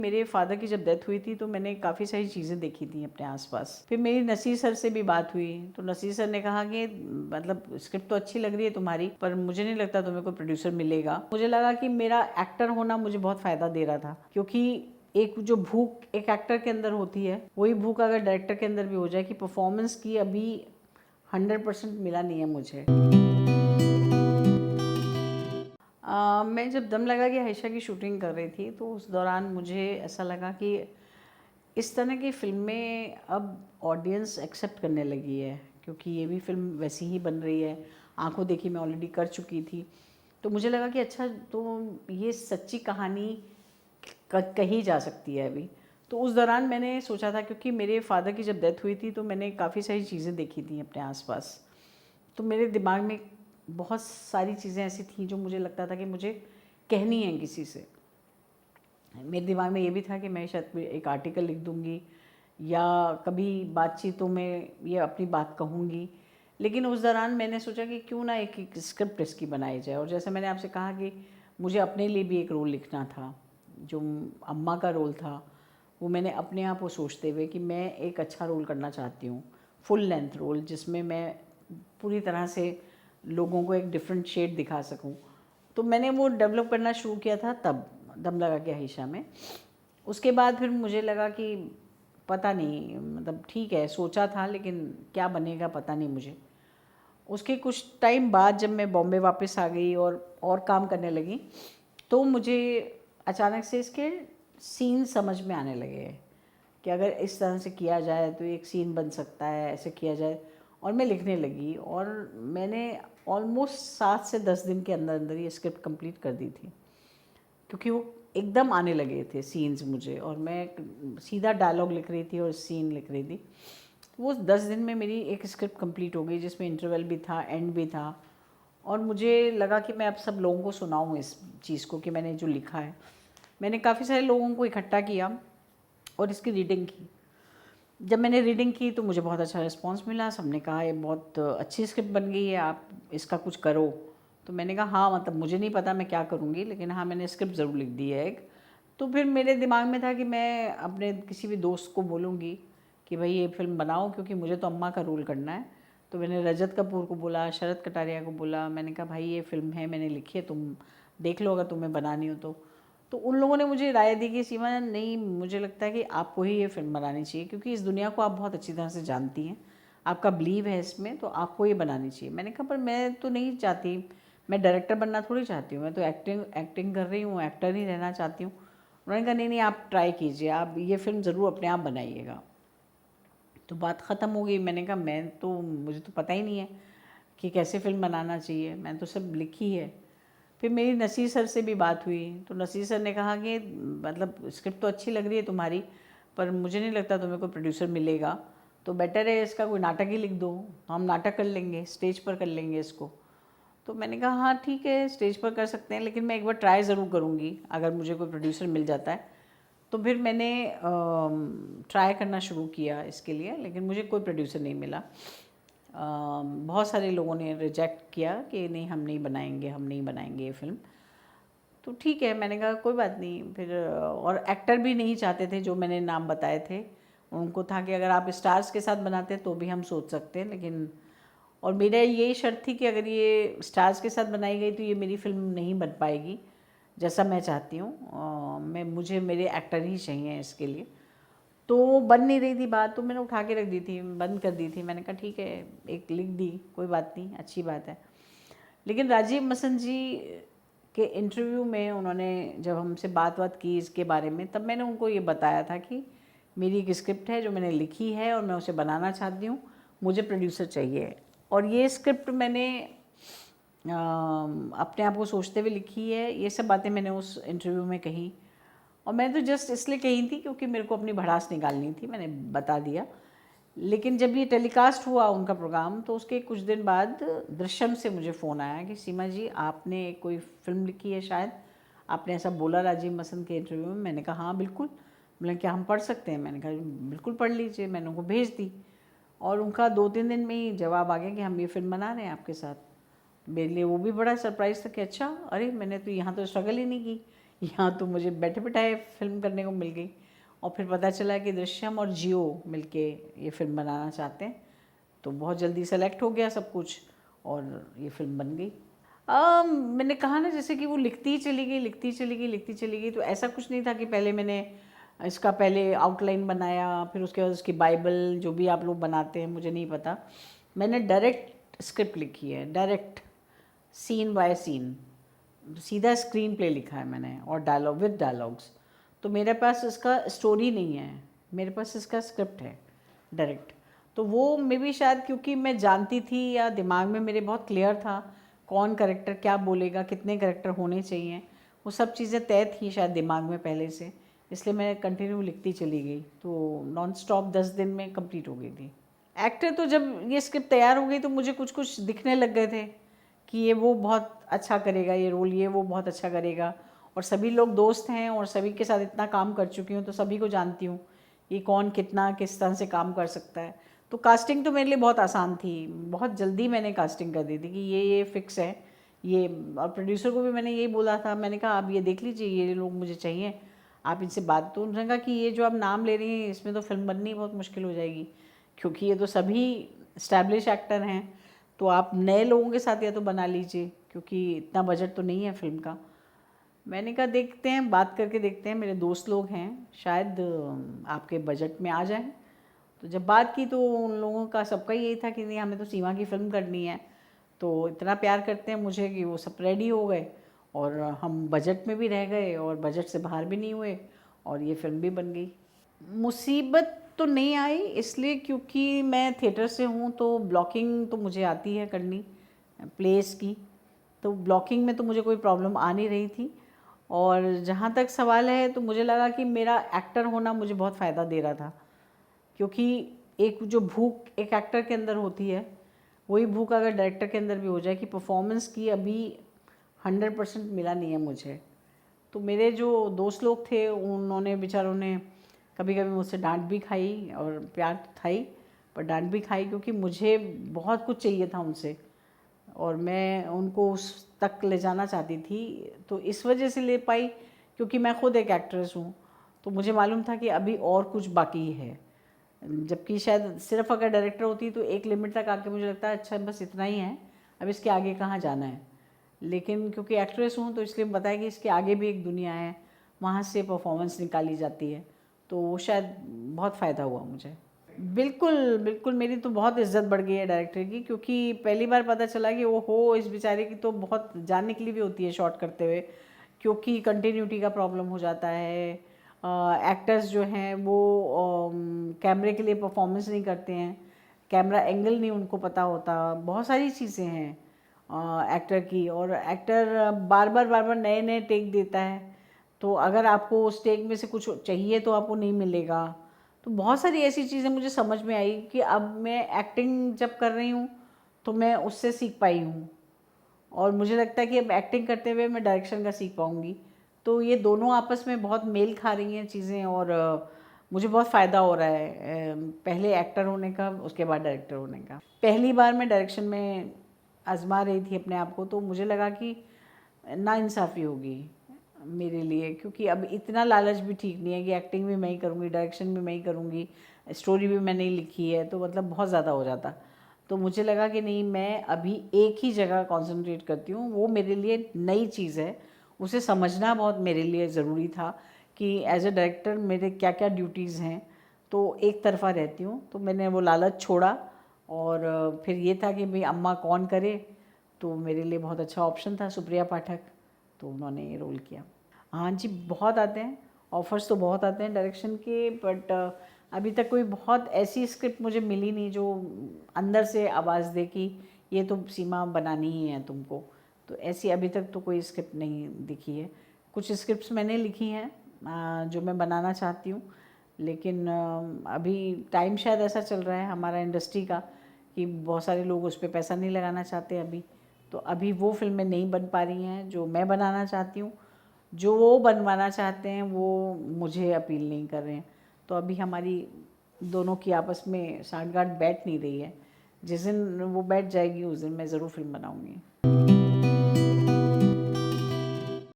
मेरे फादर की जब डेथ हुई थी तो मैंने काफ़ी सारी चीज़ें देखी थी अपने आसपास। फिर मेरी नसीर सर से भी बात हुई तो नसीर सर ने कहा कि मतलब स्क्रिप्ट तो अच्छी लग रही है तुम्हारी, पर मुझे नहीं लगता तुम्हें कोई प्रोड्यूसर मिलेगा। मुझे लगा कि मेरा एक्टर होना मुझे बहुत फ़ायदा दे रहा था, क्योंकि एक जो भूख एक एक्टर के अंदर होती है, वही भूख अगर डायरेक्टर के अंदर भी हो जाए कि परफॉर्मेंस की अभी 100% मिला नहीं है मुझे। मैं जब दम लगा के आयशा की शूटिंग कर रही थी तो उस दौरान मुझे ऐसा लगा कि इस तरह की फ़िल्में अब ऑडियंस एक्सेप्ट करने लगी है, क्योंकि ये भी फ़िल्म वैसी ही बन रही है। आंखों देखी मैं ऑलरेडी कर चुकी थी, तो मुझे लगा कि अच्छा, तो ये सच्ची कहानी कही जा सकती है अभी। तो उस दौरान मैंने सोचा था, क्योंकि मेरे फादर की जब डेथ हुई थी तो मैंने काफ़ी सारी चीज़ें देखी थी अपने आसपास। तो मेरे दिमाग में बहुत सारी चीज़ें ऐसी थी जो मुझे लगता था कि मुझे कहनी है किसी से। मेरे दिमाग में ये भी था कि मैं शायद एक आर्टिकल लिख दूँगी या कभी बातचीतों में ये अपनी बात कहूँगी। लेकिन उस दौरान मैंने सोचा कि क्यों ना एक स्क्रिप्ट इसकी बनाई जाए। और जैसे मैंने आपसे कहा कि मुझे अपने लिए भी एक रोल लिखना था, जो अम्मा का रोल था, वो मैंने अपने आप को सोचते हुए कि मैं एक अच्छा रोल करना चाहती हूँ, फुल लेंथ रोल, जिसमें मैं पूरी तरह से लोगों को एक डिफरेंट शेड दिखा सकूं। तो मैंने वो डेवलप करना शुरू किया था तब दम लगा के आयशा में। उसके बाद फिर मुझे लगा कि पता नहीं, मतलब ठीक है, सोचा था लेकिन क्या बनेगा पता नहीं मुझे। उसके कुछ टाइम बाद जब मैं बॉम्बे वापस आ गई और काम करने लगी, तो मुझे अचानक से इसके सीन समझ में आने लगे कि अगर इस तरह से किया जाए तो एक सीन बन सकता है, ऐसे किया जाए। और मैं लिखने लगी और मैंने ऑलमोस्ट 7 से 10 दिन के अंदर अंदर ये स्क्रिप्ट कंप्लीट कर दी थी, क्योंकि वो एकदम आने लगे थे सीन्स मुझे, और मैं सीधा डायलॉग लिख रही थी और सीन लिख रही थी। वो 10 दिन में मेरी एक स्क्रिप्ट कंप्लीट हो गई, जिसमें इंटरवल भी था, एंड भी था। और मुझे लगा कि मैं अब सब लोगों को सुनाऊँ इस चीज़ को कि मैंने जो लिखा है। मैंने काफ़ी सारे लोगों को इकट्ठा किया और इसकी रीडिंग की। जब मैंने रीडिंग की तो मुझे बहुत अच्छा रिस्पांस मिला। सबने कहा ये बहुत अच्छी स्क्रिप्ट बन गई है, आप इसका कुछ करो। तो मैंने कहा हाँ, मतलब मुझे नहीं पता मैं क्या करूँगी, लेकिन हाँ, मैंने स्क्रिप्ट ज़रूर लिख दी है एक। तो फिर मेरे दिमाग में था कि मैं अपने किसी भी दोस्त को बोलूँगी कि भाई ये फ़िल्म बनाओ, क्योंकि मुझे तो अम्मा का रोल करना है। तो मैंने रजत कपूर को बोला, शरद कटारिया को बोला। मैंने कहा भाई ये फ़िल्म है, मैंने लिखी है, तुम देख लो अगर तुम्हें बनानी हो तो। तो उन लोगों ने मुझे राय दी कि सीमा नहीं, मुझे लगता है कि आपको ही ये फ़िल्म बनानी चाहिए, क्योंकि इस दुनिया को आप बहुत अच्छी तरह से जानती हैं, आपका बिलीव है इसमें, तो आपको ये बनानी चाहिए। मैंने कहा पर मैं तो नहीं चाहती, मैं डायरेक्टर बनना थोड़ी चाहती हूँ, मैं तो एक्टिंग कर रही हूँ, एक्टर ही रहना चाहती हूँ। उन्होंने कहा नहीं नहीं, आप ट्राई कीजिए, आप ये फ़िल्म ज़रूर अपने आप बनाइएगा। तो बात ख़त्म हो गई। मैंने कहा मुझे तो पता ही नहीं है कि कैसे फ़िल्म बनाना चाहिए, मैंने तो सब लिखी है। फिर मेरी नसीर सर से भी बात हुई तो नसीर सर ने कहा कि मतलब स्क्रिप्ट तो अच्छी लग रही है तुम्हारी, पर मुझे नहीं लगता तुम्हें कोई प्रोड्यूसर मिलेगा, तो बेटर है इसका कोई नाटक ही लिख दो, हम नाटक कर लेंगे, स्टेज पर कर लेंगे इसको। तो मैंने कहा हाँ ठीक है, स्टेज पर कर सकते हैं, लेकिन मैं एक बार ट्राई ज़रूर करूँगी अगर मुझे कोई प्रोड्यूसर मिल जाता है। तो फिर मैंने ट्राई करना शुरू किया इसके लिए, लेकिन मुझे कोई प्रोड्यूसर नहीं मिला। बहुत सारे लोगों ने रिजेक्ट किया कि नहीं, हम नहीं बनाएंगे, हम नहीं बनाएंगे ये फ़िल्म। तो ठीक है, मैंने कहा कोई बात नहीं। फिर और एक्टर भी नहीं चाहते थे जो मैंने नाम बताए थे, उनको था कि अगर आप स्टार्स के साथ बनाते तो भी हम सोच सकते हैं, लेकिन और मेरा यही शर्त थी कि अगर ये स्टार्स के साथ बनाई गई तो ये मेरी फ़िल्म नहीं बन पाएगी जैसा मैं चाहती हूँ। मुझे मेरे एक्टर ही चाहिए इसके लिए। तो बन नहीं रही थी बात, तो मैंने उठा के रख दी थी, बंद कर दी थी। मैंने कहा ठीक है, एक लिख दी, कोई बात नहीं, अच्छी बात है। लेकिन राजीव मसन जी के इंटरव्यू में उन्होंने जब हमसे बात की इसके बारे में, तब मैंने उनको ये बताया था कि मेरी एक स्क्रिप्ट है जो मैंने लिखी है और मैं उसे बनाना चाहती हूँ, मुझे प्रोड्यूसर चाहिए। और ये स्क्रिप्ट मैंने अपने आप को सोचते हुए लिखी है। ये सब बातें मैंने उस इंटरव्यू में कही, और मैं तो जस्ट इसलिए कही थी क्योंकि मेरे को अपनी भड़ास निकालनी थी, मैंने बता दिया। लेकिन जब ये टेलीकास्ट हुआ उनका प्रोग्राम, तो उसके कुछ दिन बाद दृश्यम से मुझे फ़ोन आया कि सीमा जी, आपने कोई फ़िल्म लिखी है शायद, आपने ऐसा बोला राजीव मसन के इंटरव्यू में। मैंने कहा हाँ बिल्कुल। बोले क्या हम पढ़ सकते हैं? मैंने कहा बिल्कुल पढ़ लीजिए। मैंने उनको भेज दी और उनका 2-3 दिन में ही जवाब आ गया कि हम ये फ़िल्म बना रहे हैं आपके साथ। मेरे लिए वो भी बड़ा सरप्राइज़ था कि अच्छा, अरे मैंने तो यहाँ तो स्ट्रगल ही नहीं की, यहाँ तो मुझे बैठे बैठाए फिल्म करने को मिल गई। और फिर पता चला कि दृश्यम और जियो मिलके ये फिल्म बनाना चाहते हैं, तो बहुत जल्दी सेलेक्ट हो गया सब कुछ और ये फिल्म बन गई। मैंने कहा ना, जैसे कि वो लिखती चली गई, लिखती चली गई, लिखती चली गई। तो ऐसा कुछ नहीं था कि पहले मैंने इसका पहले आउटलाइन बनाया, फिर उसके बाद उसकी बाइबल, जो भी आप लोग बनाते हैं मुझे नहीं पता। मैंने डायरेक्ट स्क्रिप्ट लिखी है, डायरेक्ट सीन बाय सीन, सीधा स्क्रीन प्ले लिखा है मैंने, और डायलॉग विद डायलॉग्स। तो मेरे पास इसका स्टोरी नहीं है, मेरे पास इसका स्क्रिप्ट है डायरेक्ट। तो वो मे बी शायद क्योंकि मैं जानती थी, या दिमाग में मेरे बहुत क्लियर था कौन करेक्टर क्या बोलेगा, कितने करेक्टर होने चाहिए, वो सब चीज़ें तय थी शायद दिमाग में पहले से, इसलिए मैं कंटिन्यू लिखती चली गई। तो नॉन स्टॉप 10 दिन में कंप्लीट हो गई थी। एक्टर तो जब ये स्क्रिप्ट तैयार हो गई तो मुझे कुछ कुछ दिखने लग गए थे कि ये वो बहुत अच्छा करेगा ये रोल, ये वो बहुत अच्छा करेगा। और सभी लोग दोस्त हैं और सभी के साथ इतना काम कर चुकी हूँ, तो सभी को जानती हूँ ये कौन कितना किस तरह से काम कर सकता है। तो कास्टिंग तो मेरे लिए बहुत आसान थी, बहुत जल्दी मैंने कास्टिंग कर दी थी कि ये फिक्स है ये। और प्रोड्यूसर को भी मैंने यही बोला था, मैंने कहा आप ये देख लीजिए, ये लोग मुझे चाहिए, आप इनसे बात। तो उन्होंने कहा कि ये जो आप नाम ले रही हैं इसमें तो फिल्म बननी बहुत मुश्किल हो जाएगी, क्योंकि ये तो सभी इस्टेब्लिश एक्टर हैं, तो आप नए लोगों के साथ या तो बना लीजिए, क्योंकि इतना बजट तो नहीं है फिल्म का। मैंने कहा देखते हैं, बात करके देखते हैं, मेरे दोस्त लोग हैं, शायद आपके बजट में आ जाए। तो जब बात की तो उन लोगों का सबका यही था कि नहीं, हमें तो सीमा की फ़िल्म करनी है। तो इतना प्यार करते हैं मुझे कि वो सब रेडी हो गए, और हम बजट में भी रह गए और बजट से बाहर भी नहीं हुए, और ये फिल्म भी बन गई। मुसीबत तो नहीं आई इसलिए क्योंकि मैं थिएटर से हूँ, तो ब्लॉकिंग तो मुझे आती है करनी प्लेस की, तो ब्लॉकिंग में तो मुझे कोई प्रॉब्लम आ नहीं रही थी। और जहाँ तक सवाल है, तो मुझे लगा कि मेरा एक्टर होना मुझे बहुत फ़ायदा दे रहा था, क्योंकि एक जो भूख एक एक्टर के अंदर होती है, वही भूख अगर डायरेक्टर के अंदर भी हो जाए कि परफॉर्मेंस की अभी 100% मिला नहीं है मुझे। तो मेरे जो दोस्त लोग थे उन्होंने बेचारों ने कभी कभी मुझसे डांट भी खाई, और प्यार तो था ही, पर डांट भी खाई, क्योंकि मुझे बहुत कुछ चाहिए था उनसे और मैं उनको उस तक ले जाना चाहती थी। तो इस वजह से ले पाई क्योंकि मैं खुद एक एक्ट्रेस हूँ, तो मुझे मालूम था कि अभी और कुछ बाकी है। जबकि शायद सिर्फ अगर डायरेक्टर होती तो एक लिमिट तक आके मुझे लगता है अच्छा बस इतना ही है, अब इसके आगे कहाँ जाना है। लेकिन क्योंकि एक्ट्रेस हूँ तो इसलिए बताया कि इसके आगे भी एक दुनिया है, वहाँ से परफॉर्मेंस निकाली जाती है, तो वो शायद बहुत फ़ायदा हुआ मुझे। बिल्कुल बिल्कुल, मेरी तो बहुत इज्जत बढ़ गई है डायरेक्टर की, क्योंकि पहली बार पता चला कि वो हो इस बेचारे की तो बहुत जान निकली भी होती है शॉट करते हुए, क्योंकि कंटिन्यूटी का प्रॉब्लम हो जाता है। एक्टर्स जो हैं वो कैमरे के लिए परफॉर्मेंस नहीं करते हैं, कैमरा एंगल नहीं उनको पता होता, बहुत सारी चीज़ें हैं एक्टर की। और एक्टर बार बार नए नए टेक देता है, तो अगर आपको उस टेक में से कुछ चाहिए तो आपको नहीं मिलेगा। तो बहुत सारी ऐसी चीज़ें मुझे समझ में आई कि अब मैं एक्टिंग जब कर रही हूँ तो मैं उससे सीख पाई हूँ, और मुझे लगता है कि अब एक्टिंग करते हुए मैं डायरेक्शन का सीख पाऊँगी। तो ये दोनों आपस में बहुत मेल खा रही हैं चीज़ें, और मुझे बहुत फ़ायदा हो रहा है पहले एक्टर होने का, उसके बाद डायरेक्टर होने का। पहली बार मैं डायरेक्शन में आजमा रही थी अपने आप को, तो मुझे लगा कि नाइंसाफ़ी होगी मेरे लिए, क्योंकि अब इतना लालच भी ठीक नहीं है कि एक्टिंग भी मैं ही करूँगी, डायरेक्शन भी मैं ही करूँगी, स्टोरी भी मैंने ही लिखी है, तो मतलब बहुत ज़्यादा हो जाता। तो मुझे लगा कि नहीं, मैं अभी एक ही जगह कंसंट्रेट करती हूँ, वो मेरे लिए नई चीज़ है, उसे समझना बहुत मेरे लिए ज़रूरी था कि एज अ डायरेक्टर मेरे क्या क्या ड्यूटीज़ हैं। तो एक तरफ़ा रहती हूँ, तो मैंने वो लालच छोड़ा, और फिर ये था कि भाई अम्मा कौन करे, तो मेरे लिए बहुत अच्छा ऑप्शन था सुप्रिया पाठक, तो उन्होंने ये रोल किया। हाँ जी, बहुत आते हैं, ऑफ़र्स तो बहुत आते हैं डायरेक्शन के, बट अभी तक कोई बहुत ऐसी स्क्रिप्ट मुझे मिली नहीं जो अंदर से आवाज़ दे कि ये तो सीमा बनानी ही है तुमको। तो ऐसी अभी तक तो कोई स्क्रिप्ट नहीं दिखी है। कुछ स्क्रिप्ट्स मैंने लिखी हैं जो मैं बनाना चाहती हूँ, लेकिन अभी टाइम शायद ऐसा चल रहा है हमारा इंडस्ट्री का कि बहुत सारे लोग उस पर पैसा नहीं लगाना चाहते अभी, तो अभी वो फिल्में नहीं बन पा रही हैं जो मैं बनाना चाहती हूँ। जो वो बनवाना चाहते हैं वो मुझे अपील नहीं कर रहे हैं, तो अभी हमारी दोनों की आपस में साठगांठ बैठ नहीं रही है। जिस दिन वो बैठ जाएगी उस दिन मैं ज़रूर फिल्म बनाऊँगी।